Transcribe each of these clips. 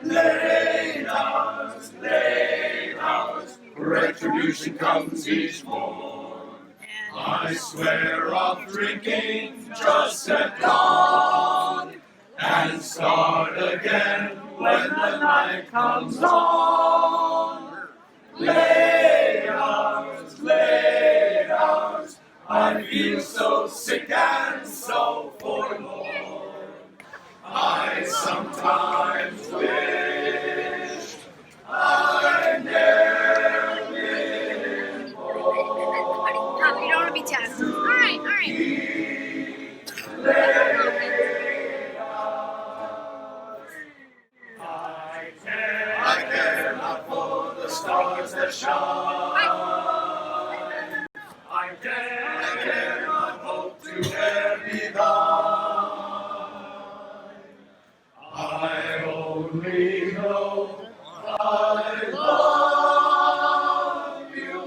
late hours, retribution comes each morn. I swear off drinking just at dawn, and start again when the night comes on. Late hours, I feel so sick and so forlorn. I sometimes wish I'd never been born. No, you don't want to be tested. All right. I care not for the stars that shine. I care not hope to ever be thine. I only know I love you.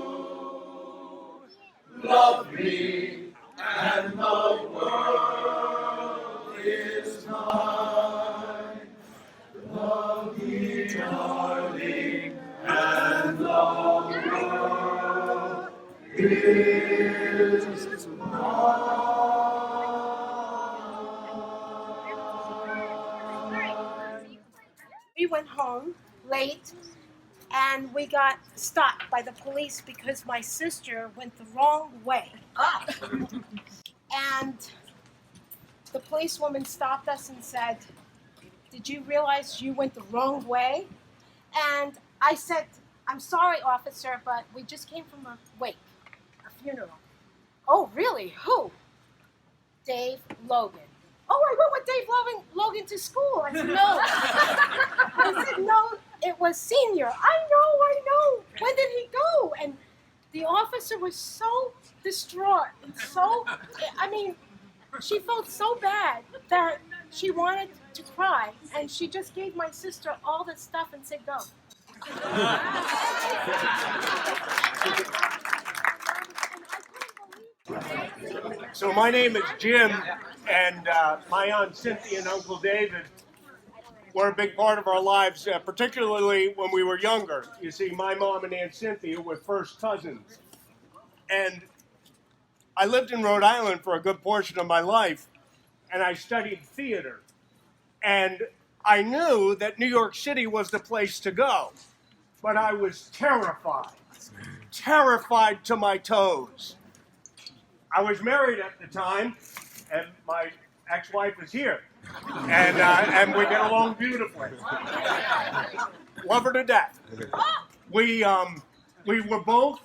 Love me, and the world is mine. Love me, darling, and the world is mine. We went home late and we got stopped by the police because my sister went the wrong way. And the policewoman stopped us and said, "Did you realize you went the wrong way?" And I said, "I'm sorry, officer, but we just came from a wake, a funeral." "Oh, really? Who?" "Dave Logan." "Oh, I went with Dave Logan to school." I said, "No." I said, "No, it was Senior." I know. When did he go?" And the officer was so distraught and she felt so bad that she wanted to cry, and she just gave my sister all this stuff and said, "Go." So my name is Jim, and my Aunt Cynthia and Uncle David were a big part of our lives, particularly when we were younger. You see, my mom and Aunt Cynthia were first cousins. And I lived in Rhode Island for a good portion of my life, and I studied theater. And I knew that New York City was the place to go, but I was terrified to my toes. I was married at the time, and my ex-wife is here, and we get along beautifully. Love her to death. We were both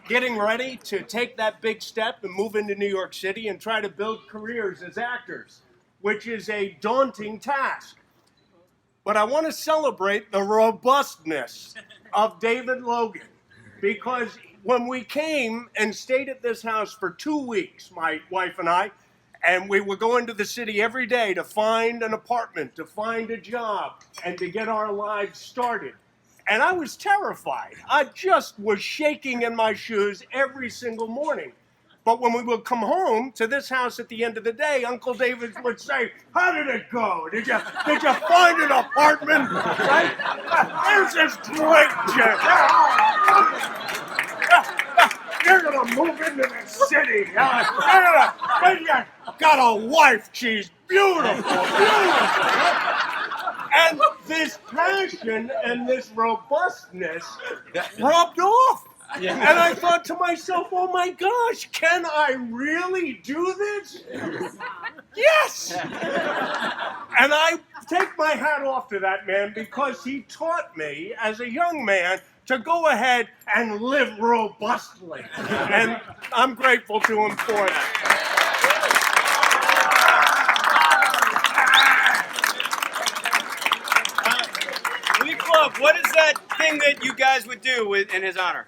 getting ready to take that big step and move into New York City and try to build careers as actors, which is a daunting task. But I want to celebrate the robustness of David Logan, because when we came and stayed at this house for 2 weeks, my wife and I, and we were going to the city every day to find an apartment, to find a job, and to get our lives started. And I was terrified. I just was shaking in my shoes every single morning. But when we would come home to this house at the end of the day, Uncle David would say, "How did it go? Did you find an apartment? Right? There's this great Jim. You're gonna move into the city. You got a wife. She's beautiful. And this passion and this robustness rubbed off. Yeah. And I thought to myself, oh my gosh, can I really do this? Yes! And I take my hat off to that man, because he taught me as a young man to go ahead and live robustly. And I'm grateful to him for that. Glee Club, what is that thing that you guys would do in his honor?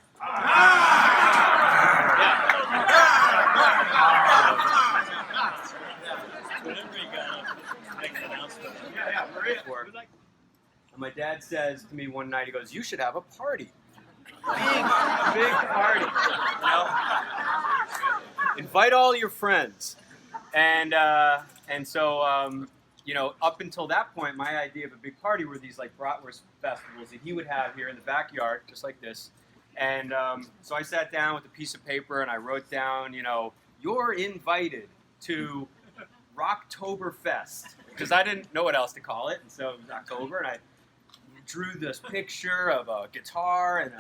And my dad says to me one night, he goes, "You should have a party. Big party. You know? Invite all your friends." And so up until that point, my idea of a big party were these like bratwurst festivals that he would have here in the backyard, just like this. And so I sat down with a piece of paper and I wrote down, you're invited to Rocktoberfest, because I didn't know what else to call it, and so it was October, and I drew this picture of a guitar and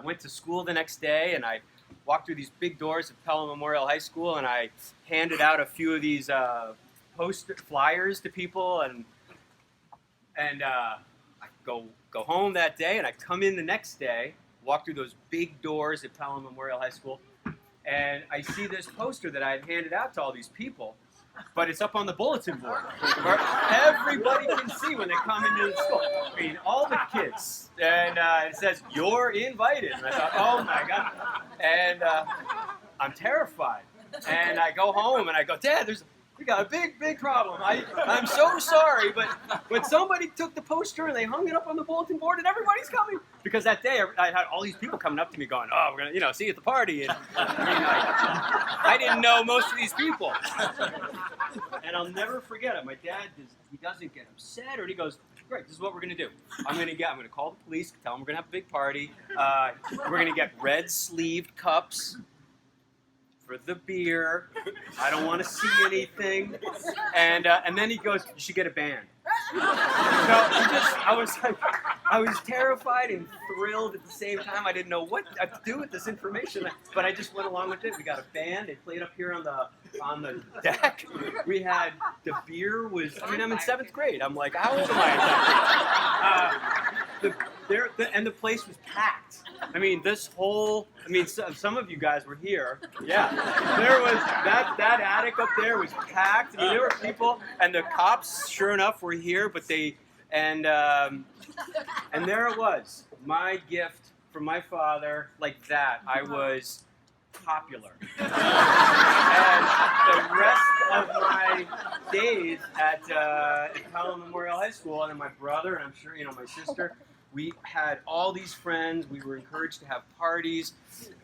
went to school the next day, and I walked through these big doors of Pelham Memorial High School, and I handed out a few of these poster flyers to people, and I go home that day, and I come in the next day, walk through those big doors at Pelham Memorial High School, and I see this poster that I had handed out to all these people, but it's up on the bulletin board where everybody can see when they come into the school. I mean, all the kids. And it says, you're invited. And I thought, oh my God. And I'm terrified. And I go home and I go, Dad, we got a big problem. I'm so sorry, but when somebody took the poster and they hung it up on the bulletin board and everybody's coming, because that day I had all these people coming up to me going, oh, we're going to see you at the party. And I didn't know most of these people. And I'll never forget it. My dad, he doesn't get upset, or he goes, great, this is what we're going to do. I'm going to call the police, tell them we're going to have a big party. We're going to get red sleeved cups for the beer. I don't want to see anything. And then he goes, you should get a band. So I was terrified and thrilled at the same time. I didn't know what to do with this information, but I just went along with it. We got a band. They played up here on the deck. We had the beer was. I'm in 7th grade. I'm like, how old am I? And the place was packed. I mean, some of you guys were here. Yeah, there was that attic up there was packed. I mean, there were people, and the cops, sure enough, were here. But and there it was, my gift from my father. Like that, I was popular. And the rest of my days at Pelham Memorial High School, and my brother, and I'm sure my sister. We had all these friends. We were encouraged to have parties.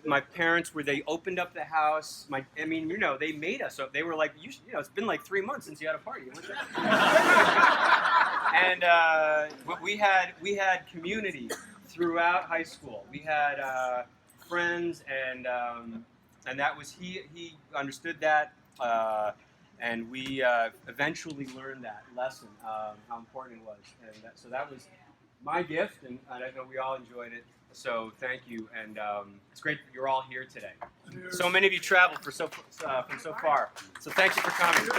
My parents they opened up the house. They made us. So they were like, it's been like 3 months since you had a party. And we had community throughout high school. We had friends, and that was he understood that, and we eventually learned that lesson, how important it was, and so that was my gift, and I know we all enjoyed it. So thank you, and it's great that you're all here today. So many of you traveled from so far, so thank you for coming.